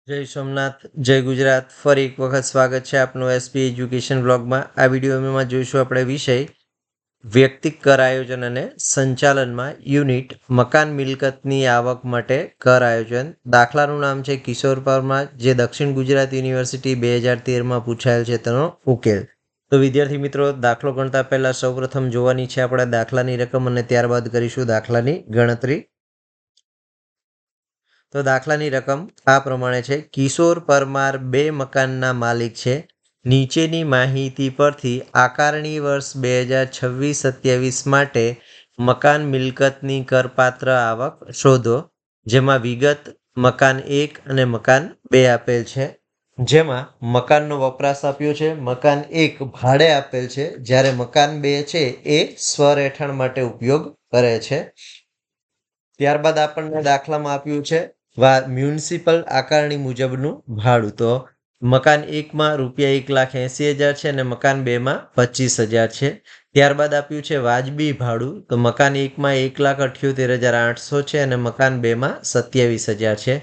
જય સોમનાથ, જય ગુજરાત. ફરી એક વખત સ્વાગત છે આપનું એસપી એજ્યુકેશન બ્લોગમાં. આ વિડીયોમાં જોઈશું આપણે વિષય વ્યક્તિક કર આયોજન અને સંચાલનમાં યુનિટ મકાન મિલકતની આવક માટે કર આયોજન. દાખલાનું નામ છે કિશોર પરમાર, જે દક્ષિણ ગુજરાત યુનિવર્સિટી 2013માં પૂછાયેલ છે તેનો ઉકેલ. તો વિદ્યાર્થી મિત્રો, દાખલો ગણતા પહેલા સૌપ્રથમ જોવાની છે આપણે દાખલાની રકમ અને ત્યારબાદ કરીશું દાખલાની ગણતરી. તો દાખલાની રકમ આ પ્રમાણે છે. કિશોર પરમાર 2 મકાનના માલિક છે. નીચેની માહિતી પરથી આકારણી વર્ષ 2026-27 માટે મકાન મિલકતની કરપાત્ર આવક શોધો. જેમાં વિગત મકાન 1 અને મકાન 2 આપેલ છે. જેમાં મકાનનો વપરાશ આપ્યો છે. મકાન 1 ભાડે આપેલ છે, જ્યારે મકાન 2 છે એ સ્વરહેઠાણ માટે ઉપયોગ કરે છે. ત્યારબાદ આપણને દાખલામાં આપ્યું છે મ્યુનિસિપલ આકારણી મુજબનું ભાડું. તો મકાન 1માં ₹1,80,000 છે અને મકાન 2માં 25,000 છે. ત્યારબાદ આપ્યું છે વાજબી ભાડું. તો મકાન 1માં 1,78,800 છે અને મકાન 2માં 27,000 છે.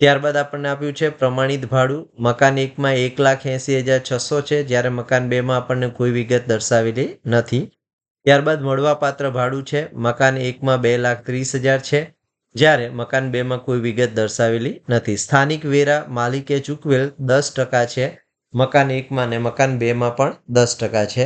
ત્યારબાદ આપણને આપ્યું છે પ્રમાણિત ભાડું. મકાન 1માં 1,80,600 છે, જ્યારે મકાન 2માં આપણને કોઈ વિગત દર્શાવેલી નથી. ત્યારબાદ મળવાપાત્ર ભાડું છે. મકાન 1માં 2,30,000 છે, જ્યારે મકાન 2માં કોઈ વિગત દર્શાવેલી નથી. સ્થાનિક વેરા માલિકે ચૂકવેલ 10% છે મકાન 1માં અને મકાન 2માં પણ 10% છે.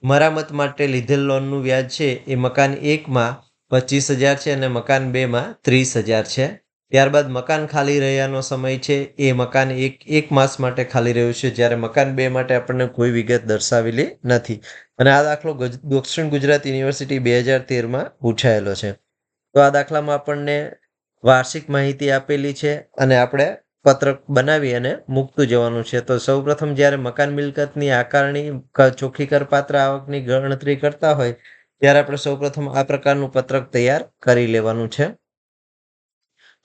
મરામત માટે લીધેલ લોનનું વ્યાજ છે એ મકાન 1માં 25,000 છે અને મકાન 2માં 30,000 છે. ત્યારબાદ મકાન ખાલી રહ્યાનો સમય છે એ મકાન 1 માસ માટે ખાલી રહ્યું છે, જ્યારે મકાન 2 માટે આપણને કોઈ વિગત દર્શાવેલી નથી. અને આ દાખલો દક્ષિણ ગુજરાત યુનિવર્સિટી 2013માં પૂછાયેલો છે. તો આ દાખલામાં આપણને વાર્ષિક માહિતી આપેલી છે અને આપણે પત્રક બનાવી અને મૂકતું જવાનું છે. તો સૌપ્રથમ જ્યારે મકાન મિલકતની આકારણી ચોખ્ખી કરપાત્ર આવકની ગણતરી કરતા હોય ત્યારે આપણે સૌપ્રથમ આ પ્રકારનું પત્રક તૈયાર કરી લેવાનું છે.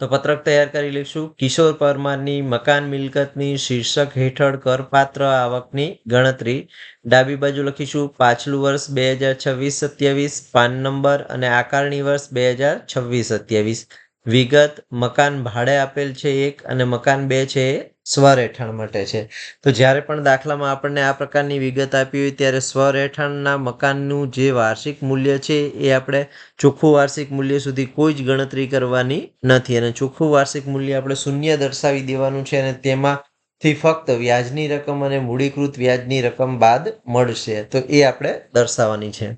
તો પત્રક તૈયાર કરી લઈશું. કિશોર પરમારની મકાન મિલકતની શીર્ષક હેઠળ કરપાત્ર આવકની ગણતરી. ડાબી બાજુ લખીશું પાછલું વર્ષ 2026-27, પાન નંબર અને આકારણી વર્ષ 2026-27. વિગત મકાન ભાડે આપેલ છે 1 અને મકાન 2 છે એ સ્વરહેઠાણ માટે છે. તો જ્યારે પણ દાખલામાં આપણને આ પ્રકારની વિગત આપી હોય ત્યારે સ્વરહેઠાણના મકાનનું જે વાર્ષિક મૂલ્ય છે એ આપણે ચોખ્ખું વાર્ષિક મૂલ્ય સુધી કોઈ જ ગણતરી કરવાની નથી, અને ચોખ્ખું વાર્ષિક મૂલ્ય આપણે શૂન્ય દર્શાવી દેવાનું છે અને તેમાંથી ફક્ત વ્યાજની રકમ અને મૂડીકૃત વ્યાજની રકમ બાદ મળશે, તો એ આપણે દર્શાવવાની છે.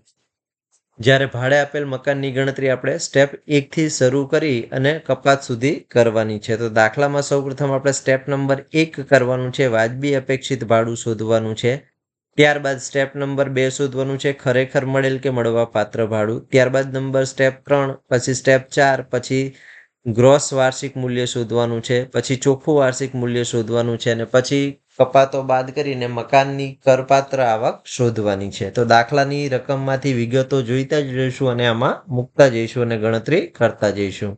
જ્યારે ભાડે આપેલ મકાનની ગણતરી આપણે સ્ટેપ 1 થી શરૂ કરી અને કપાત સુધી કરવાની છે. તો દાખલામાં સૌપ્રથમ આપણે સ્ટેપ નંબર 1 કરવાનું છે, વાજબી અપેક્ષિત ભાડું શોધવાનું છે. ત્યારબાદ સ્ટેપ નંબર 2 શોધવાનું છે, ખરેખર મળેલ કે મળવા પાત્ર ભાડું. ત્યારબાદ સ્ટેપ 3, પછી સ્ટેપ 4, પછી ગ્રોસ વાર્ષિક મૂલ્ય શોધવાનું છે, પછી ચોખ્ખું વાર્ષિક મૂલ્ય શોધવાનું છે અને પછી કપાતો બાદ કરીને મકાનની કરપાત્ર આવક શોધવાની છે. તો દાખલાની રકમમાંથી વિગતો જોઈતા જ રહીશું અને આમાં મૂકતા જઈશું અને ગણતરી કરતા જઈશું.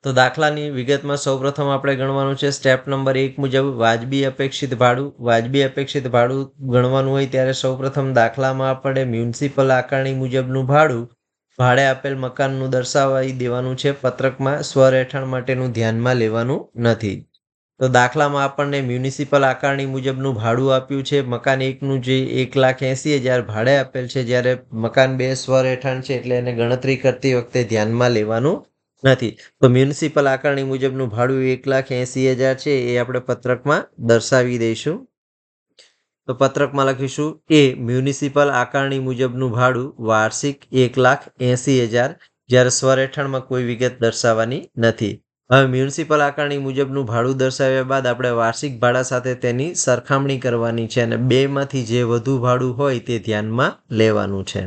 તો દાખલાની વિગતમાં સૌપ્રથમ આપણે ગણવાનું છે સ્ટેપ નંબર 1 મુજબ વાજબી અપેક્ષિત ભાડું. વાજબી અપેક્ષિત ભાડું ગણવાનું હોય ત્યારે સૌપ્રથમ દાખલામાં આપણે મ્યુનિસિપલ આકારણી મુજબનું ભાડું ભાડે આપેલ મકાનનું દર્શાવી દેવાનું છે. પત્રકમાં સ્વરહેઠાણ માટેનું ધ્યાનમાં લેવાનું નથી. તો દાખલામાં આપણને મ્યુનિસિપલ આકારણી મુજબનું ભાડું આપ્યું છે. મકાન 1નું જે 1,80,000 ભાડે આપેલ છે, જ્યારે મકાન 2 સ્વરહેઠાણ છે એટલે એને ગણતરી કરતી વખતે ધ્યાનમાં લેવાનું નથી. તો મ્યુનિસિપલ આકારણી મુજબનું ભાડું 1,80,000 છે એ આપણે પત્રકમાં દર્શાવી દઈશું. તો પત્રકમાં લખીશું એ મ્યુનિસિપલ આકારણી મુજબનું ભાડું વાર્ષિક 1,80,000, જ્યારે સ્વરહેઠાણમાં કોઈ વિગત દર્શાવવાની નથી. હવે મ્યુનિસિપલ આકારણી મુજબનું ભાડું દર્શાવ્યા બાદ આપણે વાર્ષિક ભાડા સાથે તેની સરખામણી કરવાની છે અને બેમાંથી જે વધુ ભાડું હોય તે ધ્યાનમાં લેવાનું છે.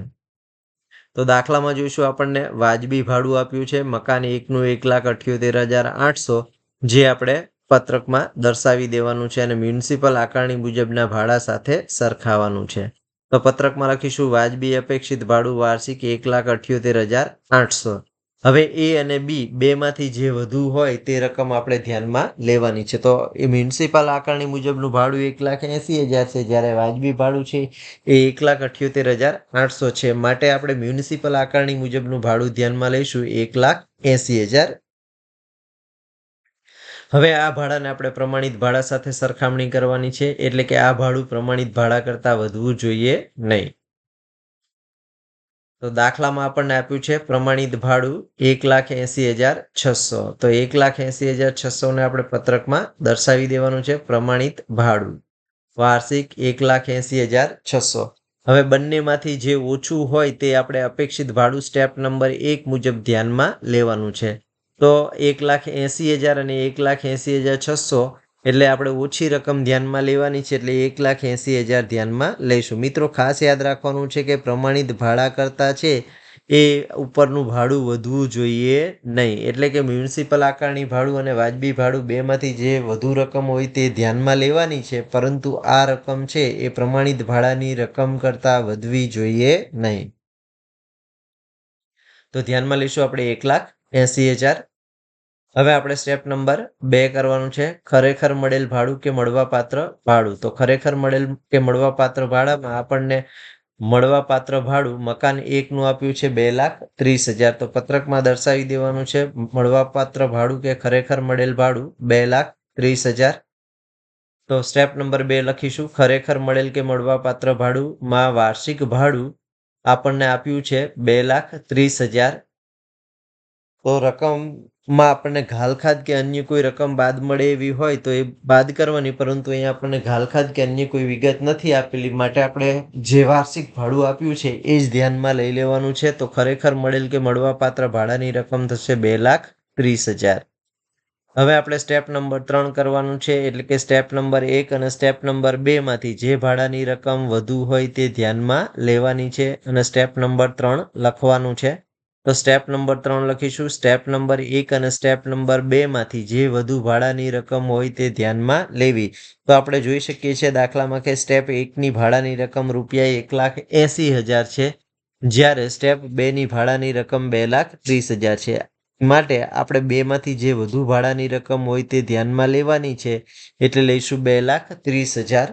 તો દાખલામાં જોઈશું આપણને વાજબી ભાડું આપ્યું છે મકાન 1નું 1,78,800, જે આપણે પત્રકમાં દર્શાવી દેવાનું છે અને મ્યુનિસિપલ આકારણી મુજબના ભાડા સાથે સરખાવવાનું છે. તો પત્રકમાં લખીશું વાજબી અપેક્ષિત ભાડું વાર્ષિક 1,78,800. હવે એ અને બી બેમાંથી જે વધુ હોય તે રકમ આપણે ધ્યાનમાં લેવાની છે. તો એ મ્યુનિસિપલ આકારણી મુજબનું ભાડું 1,80,000 છે, જ્યારે વાજબી ભાડું છે એ 1,78,800 છે. માટે આપણે મ્યુનિસિપલ આકારણી મુજબનું ભાડું ધ્યાનમાં લઈશું 1,80,000. હવે આ ભાડાને આપણે પ્રમાણિત ભાડા સાથે સરખામણી કરવાની છે, એટલે કે આ ભાડું પ્રમાણિત ભાડા કરતાં વધવું જોઈએ નહીં. તો દાખલામાં આપણને આપ્યું છે પ્રમાણિત ભાડું 1,80,600. તો 1,80,600 ને આપણે પત્રકમાં દર્શાવી દેવાનું છે પ્રમાણિત ભાડું વાર્ષિક 1,80,600. હવે બંનેમાંથી જે ઓછું હોય તે આપણે અપેક્ષિત ભાડું સ્ટેપ નંબર 1 મુજબ ધ્યાનમાં લેવાનું છે. તો 1,80,000 અને 1,80,600 એટલે આપણે ઓછી રકમ ધ્યાનમાં લેવાની છે, એટલે 1,80,000 ધ્યાનમાં લઈશું. મિત્રો ખાસ યાદ રાખવાનું છે કે પ્રમાણિત ભાડા કરતાં છે એ ઉપરનું ભાડું વધવું જોઈએ નહીં. એટલે કે મ્યુનિસિપલ આકારણી ભાડું અને વાજબી ભાડું બેમાંથી જે વધુ રકમ હોય તે ધ્યાનમાં લેવાની છે, પરંતુ આ રકમ છે એ પ્રમાણિત ભાડાની રકમ કરતાં વધવી જોઈએ નહીં. તો ધ્યાનમાં લઈશું આપણે 1,80,000. હવે આપણે સ્ટેપ નંબર 2 કરવાનું છે ખરેખર મળેલ ભાડું કે મળવાપાત્ર ભાડું. તો ખરેખર મળેલ કે મળવાપાત્ર ભાડામાં આપણને મળવાપાત્ર ભાડું મકાન 1 નું આપ્યું છે 2,30,000. તો પત્રકમાં દર્શાવી દેવાનું છે મળવાપાત્ર ભાડું કે ખરેખર મળેલ ભાડું 2,30,000. તો સ્ટેપ નંબર 2 લખીશું ખરેખર મળેલ કે મળવાપાત્ર ભાડુંમાં વાર્ષિક ભાડું આપણને આપ્યું છે 2,30,000. તો રકમમાં આપણને ઘાલખાદ કે અન્ય કોઈ રકમ બાદ મળે એવી હોય તો એ બાદ કરવાની, પરંતુ અહીંયા આપણને ઘાલખાદ કે અન્ય કોઈ વિગત નથી આપેલી, માટે આપણે જે વાર્ષિક ભાડું આપ્યું છે એ જ ધ્યાનમાં લઈ લેવાનું છે. તો ખરેખર મળેલ કે મળવાપાત્ર ભાડાની રકમ થશે 2,30,000. હવે આપણે સ્ટેપ નંબર 3 કરવાનું છે, એટલે કે સ્ટેપ નંબર 1 અને સ્ટેપ નંબર 2 માંથી જે ભાડાની રકમ વધુ હોય તે ધ્યાનમાં લેવાની છે અને સ્ટેપ નંબર 3 લખવાનું છે. તો સ્ટેપ નંબર 3 લખીશું સ્ટેપ નંબર 1 અને સ્ટેપ નંબર 2 માંથી જે વધુ ભાડાની રકમ હોય તે ધ્યાનમાં લેવી. તો આપણે જોઈ શકીએ છીએ દાખલામાં કે સ્ટેપ 1 ની ભાડાની રકમ રૂપિયા 1,80,000 છે, જ્યારે સ્ટેપ 2 ની ભાડાની રકમ 2,30,000 છે. માટે આપણે બેમાંથી જે વધુ ભાડાની રકમ હોય તે ધ્યાનમાં લેવાની છે, એટલે લઈશું 2,30,000.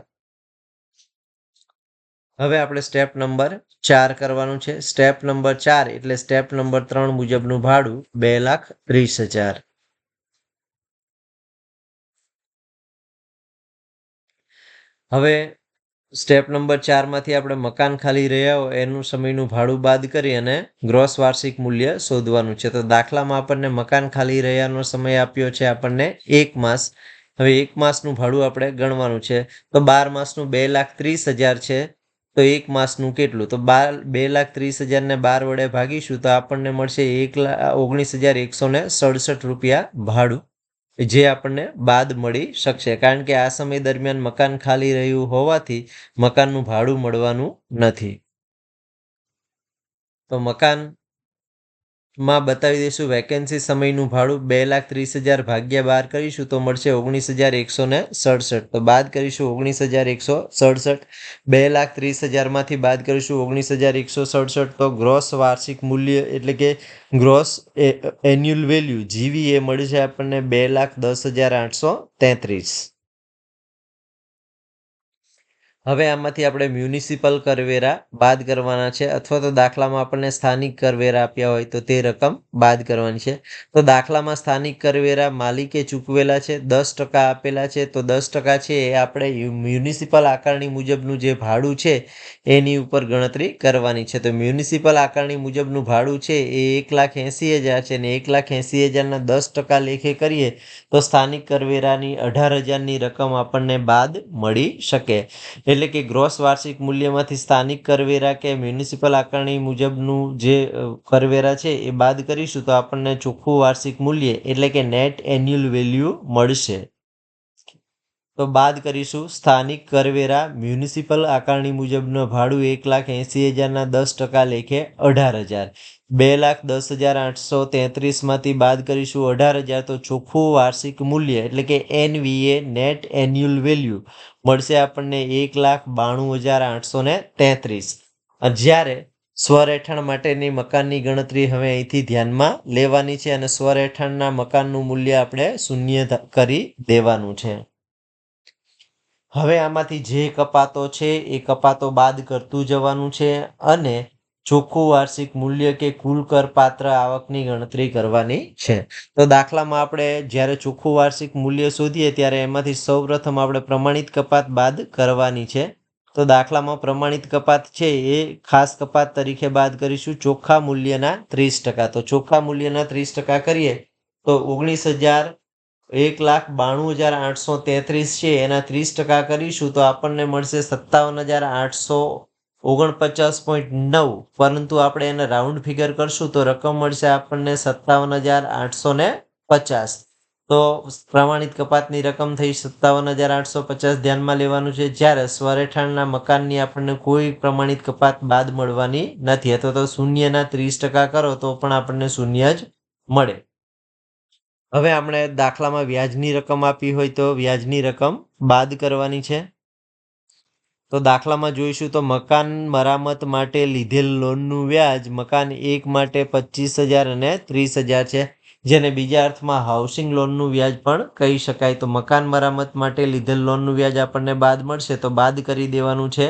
હવે આપણે સ્ટેપ નંબર 4 કરવાનું છે. સ્ટેપ નંબર 4 એટલે સ્ટેપ નંબર 3 મુજબનું ભાડું 2,30,000. હવે સ્ટેપ નંબર 4 માંથી આપણે મકાન ખાલી રહ્યા હોય એનું સમયનું ભાડું બાદ કરી અને ગ્રોસ વાર્ષિક મૂલ્ય શોધવાનું છે. તો દાખલામાં આપણને મકાન ખાલી રહ્યાનો સમય આપ્યો છે આપણને 1 માસ. હવે 1 માસનું ભાડું આપણે ગણવાનું છે. તો 12 માસનું 2,30,000 છે, તો 1 માસનું કેટલું? તો 2,30,000 ને 12 વડે ભાગીશું તો આપણને મળશે 19,167 રૂપિયા ભાડું, જે આપણને બાદ મળી શકશે, કારણ કે આ સમય દરમિયાન મકાન ખાલી રહ્યું હોવાથી મકાનનું ભાડું મળવાનું નથી. તો મકાનમાં બતાવી દઈશું વેકેન્સી સમયનું ભાડું 2,30,000 ભાગ્યા 12 કરીશું તો મળશે 19,167. તો બાદ કરીશું 19,167. 2,30,000 માંથી બાદ કરીશું 19,167. તો ગ્રોસ વાર્ષિક મૂલ્ય એટલે કે ગ્રોસ એન્યુઅલ વેલ્યુ જીવી એ મળશે આપણને 2,10,833. હવે આમાંથી આપણે મ્યુનિસિપલ કરવેરા બાદ કરવાના છે, અથવા તો દાખલામાં આપણને સ્થાનિક કરવેરા આપ્યા હોય તો તે રકમ બાદ કરવાની છે. તો દાખલામાં સ્થાનિક કરવેરા માલિકે ચૂકવેલા છે 10% આપેલા છે, તો 10% છે એ આપણે મ્યુનિસિપલ આકારણી મુજબનું જે ભાડું છે એની ઉપર ગણતરી કરવાની છે. તો મ્યુનિસિપલ આકારણી મુજબનું ભાડું છે એ 1,80,000 છે, ને 1,80,000 ના 10% લેખે કરીએ તો સ્થાનિક કરવેરાની 18,000ની રકમ આપણને બાદ મળી શકે. એટલે કે ગ્રોસ વાર્ષિક મૂલ્યમાંથી સ્થાનિક કરવેરા કે મ્યુનિસિપલ આકારણી મુજબનું જે કરવેરા છે એ બાદ કરીશું તો આપણને ચોખ્ખું વાર્ષિક મૂલ્ય એટલે કે નેટ એન્યુઅલ વેલ્યુ મળશે. તો બાદ કરીશું સ્થાનિક કરવેરા મ્યુનિસિપલ આકારણી મુજબનું ભાડું 1,80,000 ના 10% લેખે 18,000. 2,10,833 માંથી બાદ કરીશું 18,000 તો ચોખ્ખું વાર્ષિક મૂલ્ય એટલે કે NVA નેટ એન્યુઅલ વેલ્યુ મળશે આપણને 1,92,833. જ્યારે સ્વરેઠાણ માટેની મકાનની ગણતરી હવે અહીંથી ધ્યાનમાં લેવાની છે અને સ્વરેઠાણના મકાનનું મૂલ્ય આપણે શૂન્ય કરી દેવાનું છે. હવે આમાંથી જે કપાતો છે એ કપાતો બાદ કરતું જવાનું છે અને ચોખ્ખું વાર્ષિક મૂલ્ય કે કુલ કરપાત્ર આવકની ગણતરી કરવાની છે. તો દાખલામાં આપણે જ્યારે ચોખ્ખું વાર્ષિક મૂલ્ય શોધીએ ત્યારે એમાંથી સૌપ્રથમ આપણે પ્રમાણિત કપાત બાદ કરવાની છે. તો દાખલામાં પ્રમાણિત કપાત છે એ ખાસ કપાત તરીકે બાદ કરીશું ચોખ્ખા મૂલ્યના 30%. તો ચોખ્ખા મૂલ્યના 30% કરીએ તો 1,92,833 છે એના 30% કરીશું તો આપણને મળશે 57,849.9. પરંતુ આપણે એને રાઉન્ડ ફિગર કરશું તો રકમ મળશે આપણને 57,850. તો પ્રમાણિત કપાતની રકમ થઈ 57,850 ધ્યાનમાં લેવાનું છે. જ્યારે સ્વરેઠાણના મકાનની આપણને કોઈ પ્રમાણિત કપાત બાદ મળવાની નથી, અથવા તો શૂન્યના 30% કરો તો પણ આપણને શૂન્ય જ મળે. હવે આપણે દાખલામાં વ્યાજની રકમ આપી હોય તો વ્યાજની રકમ બાદ કરવાની છે. તો દાખલામાં જોઈશું તો મકાન મરામત માટે લીધેલ લોનનું વ્યાજ મકાન 1 માટે 25,000 અને 30,000 છે, જેને બીજા અર્થમાં હાઉસિંગ લોનનું વ્યાજ પણ કહી શકાય. તો મકાન મરામત માટે લીધેલ લોનનું વ્યાજ આપણને બાદ મળશે તો બાદ કરી દેવાનું છે.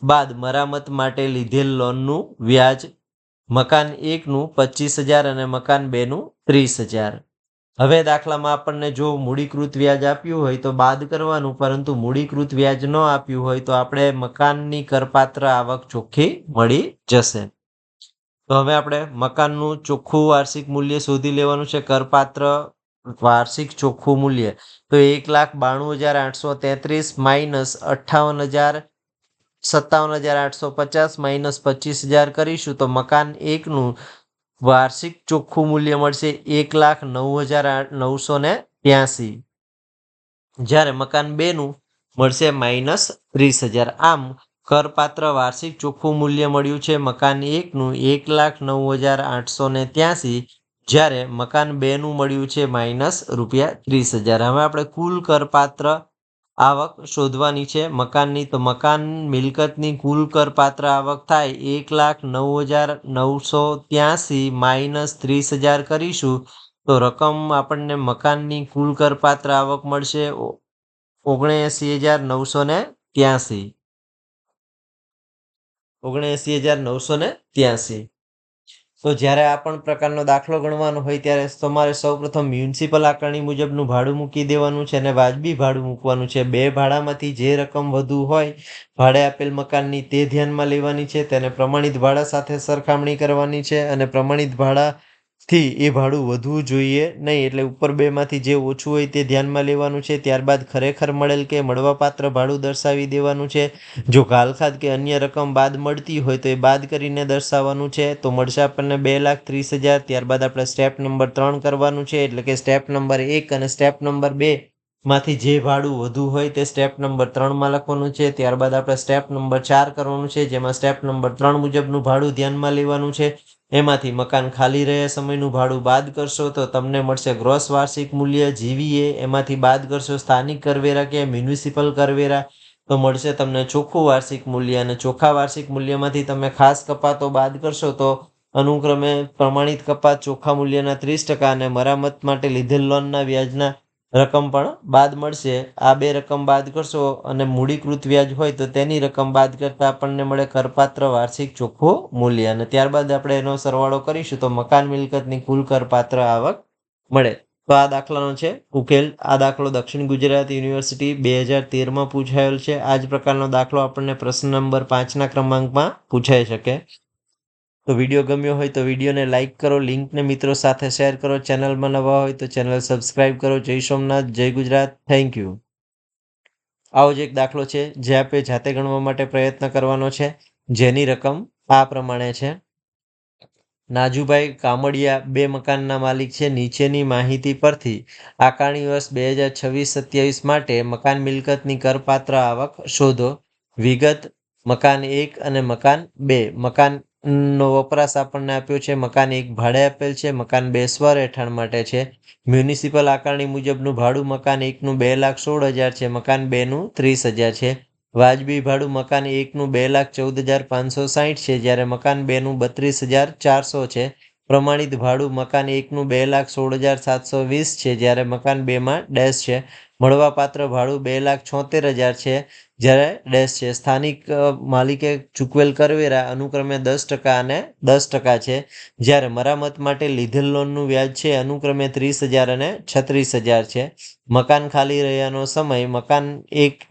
બાદ મરામત માટે લીધેલ લોનનું વ્યાજ મકાન 1નું 25,000 અને મકાન 2નું 30,000. હવે દાખલામાં આપણને જો મૂડીકૃત વ્યાજ આપ્યું હોય તો બાદ કરવાનું, પરંતુ મૂડીકૃત વ્યાજ ન આપ્યું હોય તો આપણે મકાનની કરપાત્ર આવક ચોખ્ખી મળી જશે. તો હવે આપણે મકાનનું ચોખ્ખું વાર્ષિક મૂલ્ય શોધી લેવાનું છે. કરપાત્ર વાર્ષિક ચોખ્ખું મૂલ્ય તો 1,92,833 માઇનસ 57,850 માઇનસ 25,000 કરીશું તો મકાન 1નું વાર્ષિક ચોખ્ખું મૂલ્ય મળશે 1,09,983, જ્યારે મકાન 2નું મળશે -30,000. આમ કરપાત્ર વાર્ષિક ચોખ્ખું મૂલ્ય મળ્યું છે મકાન 1નું 1,09,883, જ્યારે મકાન 2નું મળ્યું છે -30,000. હવે આપણે કુલ કરપાત્ર આવક શોધવાની છે મકાનની. તો મકાન મિલકતની કુલ કરપાત્ર આવક થાય 1,09,983 માઇનસ 30,000 કરીશું તો રકમ આપણને મકાનની કુલ કરપાત્ર આવક મળશે 79,983. 79,983. તો જ્યારે આ પણ પ્રકારનો દાખલો ગણવાનો હોય ત્યારે તમારે સૌપ્રથમ મ્યુનિસિપલ આકારણી મુજબનું ભાડું મૂકી દેવાનું છે અને વાજબી ભાડું મૂકવાનું છે. બે ભાડામાંથી જે રકમ વધુ હોય ભાડે આપેલ મકાનની તે ધ્યાનમાં લેવાની છે, તેને પ્રમાણિત ભાડા સાથે સરખામણી કરવાની છે અને પ્રમાણિત ભાડાથી એ ભાડું વધવું જોઈએ નહીં, એટલે ઉપર બેમાંથી જે ઓછું હોય તે ધ્યાનમાં લેવાનું છે. ત્યારબાદ ખરેખર મળેલ કે મળવાપાત્ર ભાડું દર્શાવી દેવાનું છે. જો ઘાલખાત કે અન્ય રકમ બાદ મળતી હોય તો એ બાદ કરીને દર્શાવવાનું છે. તો મળશે આપણને 2,30,000. ત્યારબાદ આપણે સ્ટેપ નંબર 3 કરવાનું છે, એટલે કે સ્ટેપ નંબર 1 અને સ્ટેપ નંબર 2 માંથી જે ભાડું વધુ હોય તે સ્ટેપ નંબર 3માં લખવાનું છે. ત્યારબાદ આપણે સ્ટેપ નંબર 4 કરવાનું છે, જેમાં સ્ટેપ નંબર 3 મુજબનું ભાડું ધ્યાનમાં લેવાનું છે. એમાંથી મકાન ખાલી રહ્યા સમયનું ભાડું બાદ કરશો તો તમને મળશે ગ્રોસ વાર્ષિક મૂલ્ય GVA. એમાંથી બાદ કરશો સ્થાનિક કરવેરા કે મ્યુનિસિપલ કરવેરા તો મળશે તમને ચોખ્ખું વાર્ષિક મૂલ્ય. અને ચોખ્ખા વાર્ષિક મૂલ્યમાંથી તમે ખાસ કપાતો બાદ કરશો તો અનુક્રમે પ્રમાણિત કપાત ચોખ્ખા મૂલ્યના 30% અને મરામત માટે લીધેલ લોનના વ્યાજના રકમ પણ બાદ મળશે. આ બે રકમ બાદ કરશો અને મૂડીકૃત વ્યાજ હોય તો તેની રકમ બાદ કરતા આપણને મળે કરપાત્ર વાર્ષિક ચોખ્ખું મૂલ્ય. અને ત્યારબાદ આપણે એનો સરવાળો કરીશું તો મકાન મિલકતની કુલ કરપાત્ર આવક મળે. તો આ દાખલાનો છે ઉકેલ. આ દાખલો દક્ષિણ ગુજરાત યુનિવર્સિટી 2013માં પૂછાયેલ છે. આ જ પ્રકારનો દાખલો આપણને પ્રશ્ન નંબર 5ના ક્રમાંકમાં પૂછાઈ શકે. તો વિડીયો ગમ્યો હોય તો વિડીયોને લાઇક કરો, લિંકને મિત્રો સાથે શેર કરો, ચેનલમાં નવા હોય તો ચેનલ સબસ્ક્રાઇબ કરો. જય સોમનાથ, જય ગુજરાત. Thank you. આવો જ એક દાખલો છે જે આપણે જાતે ગણવા માટે પ્રયત્ન કરવાનો છે, જેની રકમ આ પ્રમાણે છે. નાજુભાઈ કામડિયા 2 મકાનના માલિક છે. નીચેની માહિતી પરથી આકારણી વર્ષ 2026-27 માટે મકાન મિલકતની કરપાત્ર આવક શોધો. વિગત: મકાન 1 અને મકાન 2. મકાનનો વપરાશ આપણને આપ્યો છે. મકાન 1 ભાડે આપેલ છે, મકાન 2 સ્વરેઠાણ માટે છે. મ્યુનિસિપલ આકારણી મુજબનું ભાડું મકાન 1નું 2,16,000 છે, મકાન 2નું 30,000 છે. વાજબી ભાડું મકાન 1નું 2,14,560 છે, જ્યારે મકાન 2નું 32,400 છે. પ્રમાણિત ભાડું મકાન 1નું 2,16,720 છે, જ્યારે મકાન 2માં ડેશ છે. મળવાપાત્ર ભાડું 2,76,000 છે. જ્યારે ડેશ છે સ્થાનિક માલિકે ચૂકવેલ કરવેરા અનુક્રમે 10% અને 10% છે. જ્યારે મરામત માટે લીધેલ લોનનું વ્યાજ છે અનુક્રમે 30,000 અને 36,000 છે. મકાન ખાલી રહ્યાનો સમય મકાન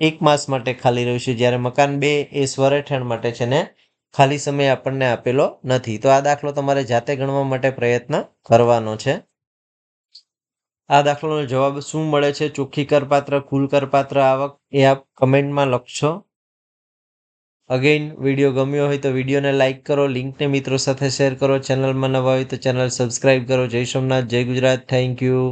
એક માસ માટે ખાલી રહ્યું છે, જ્યારે મકાન 2 એ સ્વરઠાણ માટે છે ને ખાલી સમય આપણને આપેલો નથી. તો આ દાખલો તમારે જાતે ગણવા માટે પ્રયત્ન કરવાનો છે. આ દાખલાનો જવાબ શું મળે છે? ચોખ્ખી કરપાત્ર, કુલ કરપાત્ર આવક એ આપ કમેન્ટમાં લખશો. અગેઇન વિડીયો ગમ્યો હોય તો વિડીયોને લાઇક કરો, લિંકને મિત્રો સાથે શેર કરો, ચેનલમાં નવા હોય તો ચેનલ સબસ્ક્રાઇબ કરો. જય સોમનાથ, જય ગુજરાત, થેન્ક યુ.